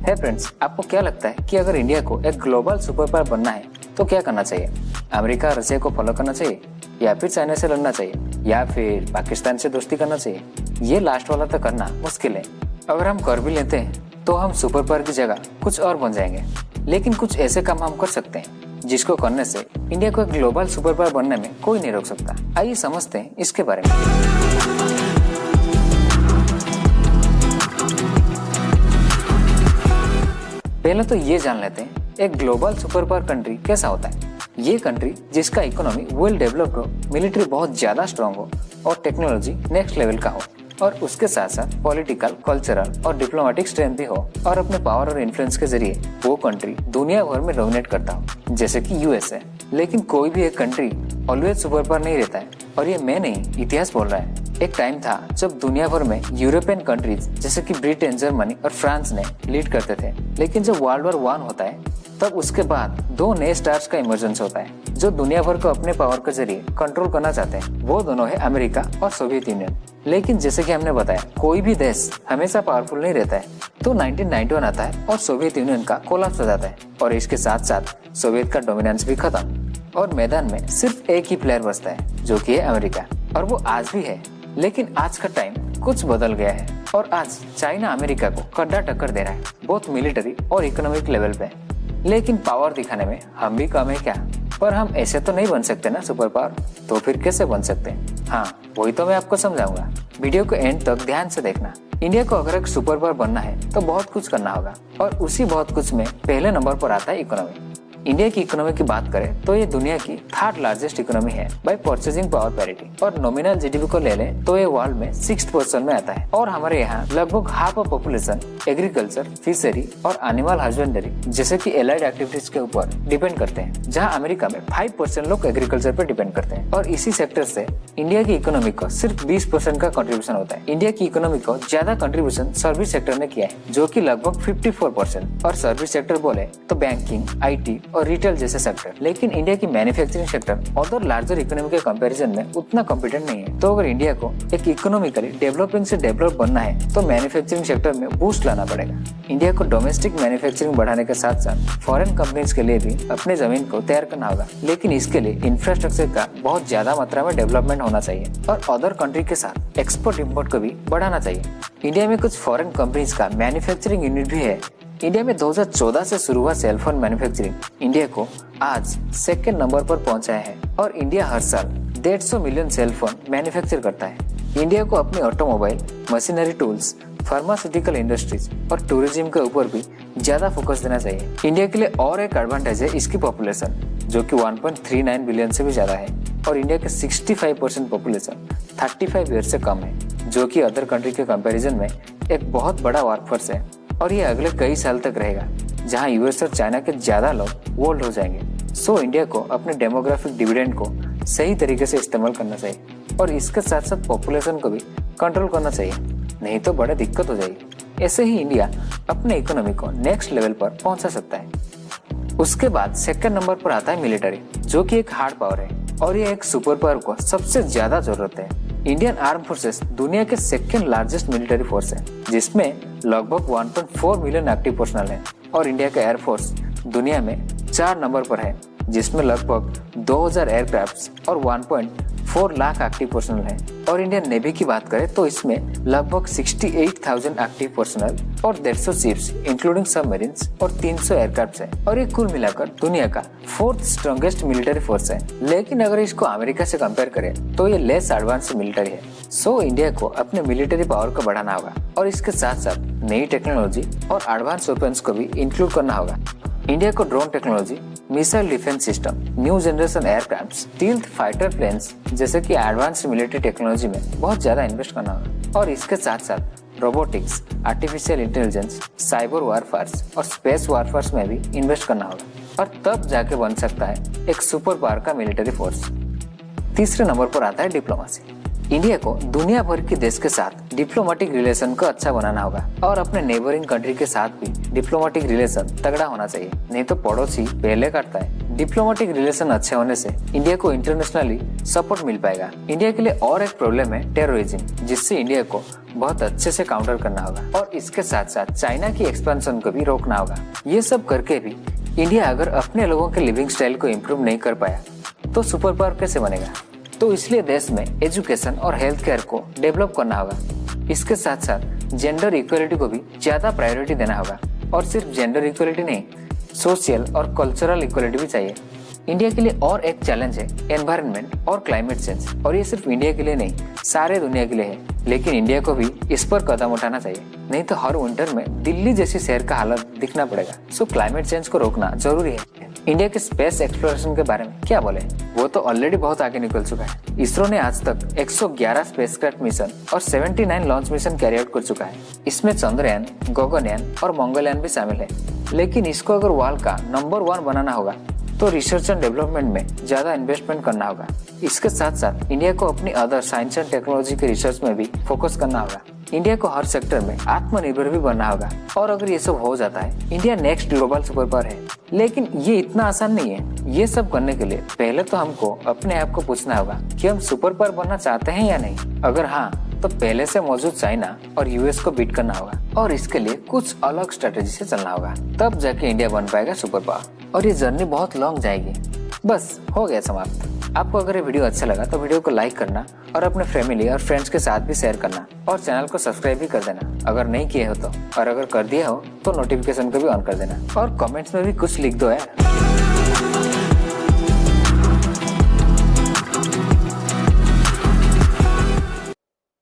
है फ्रेंड्स, आपको क्या लगता है कि अगर इंडिया को एक ग्लोबल सुपर पावर बनना है तो क्या करना चाहिए? अमेरिका रशिया को फॉलो करना चाहिए, या फिर चाइना से लड़ना चाहिए, या फिर पाकिस्तान से दोस्ती करना चाहिए? ये लास्ट वाला तो करना मुश्किल है। अगर हम कर भी लेते हैं तो हम सुपर पावर की जगह कुछ और बन जाएंगे। लेकिन कुछ ऐसे काम हम कर सकते हैं जिसको करने से इंडिया को एक ग्लोबल सुपर पावर बनने में कोई नहीं रोक सकता। आइए समझते हैं इसके बारे में। पहले तो ये जान लेते हैं एक ग्लोबल सुपर पावर कंट्री कैसा होता है। ये कंट्री जिसका इकोनॉमी वेल डेवलप्ड हो, मिलिट्री बहुत ज्यादा स्ट्रांग हो और टेक्नोलॉजी नेक्स्ट लेवल का हो, और उसके साथ साथ पॉलिटिकल, कल्चरल और डिप्लोमेटिक स्ट्रेंथ भी हो, और अपने पावर और इन्फ्लुएंस के जरिए वो कंट्री दुनिया भर में डोमिनेट करता हो, जैसे कि यूएसए। लेकिन कोई भी एक कंट्री ऑलवेज सुपर पावर नहीं रहता है, और ये मैं नहीं, इतिहास बोल रहा है। एक टाइम था जब दुनिया भर में यूरोपियन कंट्रीज जैसे कि ब्रिटेन, जर्मनी और फ्रांस ने लीड करते थे। लेकिन जब वर्ल्ड वॉर 1 होता है तब उसके बाद 2 नए स्टार्स का इमर्जेंस होता है जो दुनिया भर को अपने पावर के जरिए कंट्रोल करना चाहते हैं। वो दोनों है अमेरिका और सोवियत यूनियन। लेकिन जैसे कि हमने बताया, कोई भी देश हमेशा पावरफुल नहीं रहता है। तो 1991 आता है और सोवियत यूनियन का कोलैप्स हो जाता है, और इसके साथ साथ सोवियत का डोमिनेंस भी खत्म, और मैदान में सिर्फ एक ही प्लेयर बचता है जो कि है अमेरिका, और वो आज भी है। लेकिन आज का टाइम कुछ बदल गया है, और आज चाइना अमेरिका को कड़ा टक्कर दे रहा है, बहुत मिलिट्री और इकोनॉमिक लेवल पे। लेकिन पावर दिखाने में हम भी कम है क्या? पर हम ऐसे तो नहीं बन सकते ना सुपर पावर, तो फिर कैसे बन सकते हैं? हाँ, वही तो मैं आपको समझाऊंगा। वीडियो को एंड तक ध्यान से देखना। इंडिया को अगर एक सुपर पावर बनना है तो बहुत कुछ करना होगा, और उसी बहुत कुछ में पहले नंबर पर आता है इकोनॉमी। इंडिया की इकोनॉमी की बात करें तो ये दुनिया की 3rd लार्जेस्ट इकोनॉमी है बाय परचेजिंग पावर पैरिटी, और नॉमिनल जीडीपी को ले लें तो ये वर्ल्ड में 6th पोजीशन में आता है। और हमारे यहाँ लगभग half of population agriculture, fishery और एनिमल हस्बेंड्री जैसे कि एलाइड एक्टिविटीज के ऊपर डिपेंड करते हैं, जहाँ अमेरिका में 5% लोग एग्रीकल्चर पर डिपेंड करते हैं। और इसी सेक्टर से इंडिया की इकोनॉमी को सिर्फ 20% का कंट्रीब्यूशन होता है। इंडिया की इकोनॉमी को ज्यादा कंट्रीब्यूशन सर्विस सेक्टर ने किया है, जो कि लगभग 54%। और सर्विस सेक्टर बोले तो बैंकिंग, IT और रिटेल जैसे सेक्टर। लेकिन इंडिया की manufacturing sector other larger economy के कंपैरिजन में उतना कॉम्पिटेंट नहीं है। तो अगर इंडिया को एक इकोनॉमिकली डेवलपिंग से डेवलप बनना है तो मैन्युफैक्चरिंग सेक्टर में बूस्ट लाना पड़ेगा। इंडिया को डोमेस्टिक मैन्युफैक्चरिंग बढ़ाने के साथ साथ फॉरेन कंपनीज के लिए भी अपने जमीन को तैयार करना होगा। लेकिन इसके लिए इंफ्रास्ट्रक्चर का बहुत ज्यादा मात्रा में डेवलपमेंट होना चाहिए, और अदर कंट्री के साथ एक्सपोर्ट इम्पोर्ट को भी बढ़ाना चाहिए। इंडिया में कुछ फॉरेन कंपनीज का मैन्युफैक्चरिंग यूनिट भी है। इंडिया में 2014 से शुरू हुआ सेलफोन मैन्युफैक्चरिंग इंडिया को आज 2nd नंबर पर पहुंचाया है, और इंडिया हर साल 150 मिलियन सेलफोन मैन्युफैक्चर करता है। इंडिया को अपनी automobile, machinery tools, pharmaceutical industries और टूरिज्म के ऊपर भी ज्यादा फोकस देना चाहिए। इंडिया के लिए और एक एडवांटेज है इसकी पॉपुलेशन, जो कि 1.39 बिलियन से भी ज्यादा है, और इंडिया के 65% पॉपुलेशन 35 ईयर से कम है, जो कि अदर कंट्री के कंपैरिजन में एक बहुत बड़ा वर्कफोर्स है। और ये अगले कई साल तक रहेगा, जहां यूएस और चाइना के ज्यादा लोग ओल्ड हो जाएंगे। सो इंडिया को अपने डेमोग्राफिक डिविडेंड को सही तरीके से इस्तेमाल करना चाहिए, और इसके साथ साथ पॉपुलेशन को भी कंट्रोल करना चाहिए, नहीं तो बड़ी दिक्कत हो जाएगी। ऐसे ही इंडिया अपने इकोनॉमी को नेक्स्ट लेवल पर पहुंचा सकता है। उसके बाद 2nd नंबर पर आता है मिलिट्री, जो कि एक हार्ड पावर है, और ये एक सुपर पावर को सबसे ज्यादा जरूरत है। इंडियन आर्म फोर्सेस दुनिया के 2nd लार्जेस्ट मिलिट्री फोर्स है, जिसमें लगभग 1.4 मिलियन एक्टिव पर्सनल है। और इंडिया का एयरफोर्स दुनिया में 4 नंबर पर है, जिसमें लगभग 2000 एयरक्राफ्ट और 1.4 लाख एक्टिव पर्सनल है। और इंडियन नेवी की बात करें तो इसमें लगभग 68,000 एक्टिव पर्सनल और 150 शिप्स इंक्लूडिंग सबमरीन्स और 300 एयरक्राफ्ट है, और ये कुल मिलाकर दुनिया का 4th स्ट्रॉन्गेस्ट मिलिट्री फोर्स है। लेकिन अगर इसको अमेरिका से कंपेयर करें तो ये लेस एडवांस मिलिट्री है। सो इंडिया को अपने मिलिट्री पावर को बढ़ाना होगा, और इसके साथ साथ नई टेक्नोलॉजी और एडवांस वेपन्स को भी इंक्लूड करना होगा। इंडिया को drone technology, missile defence system, new generation aircraft, stealth fighter planes जैसे कि एडवांस मिलिट्री टेक्नोलॉजी में बहुत ज्यादा इन्वेस्ट करना होगा, और इसके साथ साथ robotics, artificial intelligence, cyber warfare और स्पेस वारफेयर में भी इन्वेस्ट करना होगा, और तब जाके बन सकता है एक सुपर पावर का मिलिट्री फोर्स। 3रे नंबर पर आता है डिप्लोमेसी। इंडिया को दुनिया भर के देश के साथ डिप्लोमेटिक रिलेशन को अच्छा बनाना होगा और अपने नेबरिंग कंट्री के साथ भी डिप्लोमेटिक रिलेशन तगड़ा होना चाहिए, नहीं तो पड़ोसी पहले काटता है। डिप्लोमेटिक रिलेशन अच्छे होने से इंडिया को इंटरनेशनली सपोर्ट मिल पाएगा। इंडिया के लिए और एक प्रॉब्लम है टेररिज्म, जिससे इंडिया को बहुत अच्छे से काउंटर करना होगा और इसके साथ साथ चाइना की एक्सपेंशन को भी रोकना होगा। ये सब करके भी इंडिया अगर अपने लोगों के लिविंग स्टाइल को इम्प्रूव नहीं कर पाया तो सुपर पावर कैसे बनेगा। तो इसलिए देश में एजुकेशन और हेल्थ केयर को डेवलप करना होगा। इसके साथ साथ जेंडर इक्वलिटी को भी ज्यादा प्रायोरिटी देना होगा और सिर्फ जेंडर इक्वलिटी नहीं, सोशल और कल्चरल इक्वलिटी भी चाहिए। इंडिया के लिए और एक चैलेंज है एनवायरनमेंट और क्लाइमेट चेंज, और ये सिर्फ इंडिया के लिए नहीं, सारे दुनिया के लिए है। लेकिन इंडिया को भी इस पर कदम उठाना चाहिए, नहीं तो हर विंटर में दिल्ली जैसी शहर का हालत दिखना पड़ेगा। सो क्लाइमेट चेंज को रोकना जरूरी है। इंडिया के स्पेस एक्सप्लोरेशन के बारे में क्या बोले, वो तो ऑलरेडी बहुत आगे निकल चुका है। इसरो ने आज तक 111 स्पेसक्राफ्ट मिशन और 79 लॉन्च मिशन कैरी आउट कर चुका है। इसमें चंद्रयान, गगनयान और मंगलयान भी शामिल है। लेकिन इसको अगर वर्ल्ड का नंबर 1 बनाना होगा तो रिसर्च एंड डेवलपमेंट में ज्यादा इन्वेस्टमेंट करना होगा। इसके साथ साथ इंडिया को अपनी अदर साइंस एंड टेक्नोलॉजी के रिसर्च में भी फोकस करना होगा। इंडिया को हर सेक्टर में आत्मनिर्भर भी बनना होगा और अगर ये सब हो जाता है, India next global super power है। लेकिन ये इतना आसान नहीं है। ये सब करने के लिए पहले तो हमको अपने आप को पूछना होगा कि हम सुपर पावर बनना चाहते हैं या नहीं। अगर हाँ, तो पहले से मौजूद चाइना और यूएस को बीट करना होगा और इसके लिए कुछ अलग स्ट्रेटेजी से चलना होगा, तब जाके इंडिया बन पाएगा सुपर पावर। और ये जर्नी बहुत लॉन्ग जाएगी। बस हो गया समाप्त। आपको अगर ये वीडियो अच्छा लगा तो वीडियो को लाइक करना और अपने फैमिली और फ्रेंड्स के साथ भी शेयर करना और चैनल को सब्सक्राइब भी कर देना अगर नहीं किए हो तो, और अगर कर दिया हो तो नोटिफिकेशन को भी ऑन कर देना और कमेंट्स में भी कुछ लिख दो यार।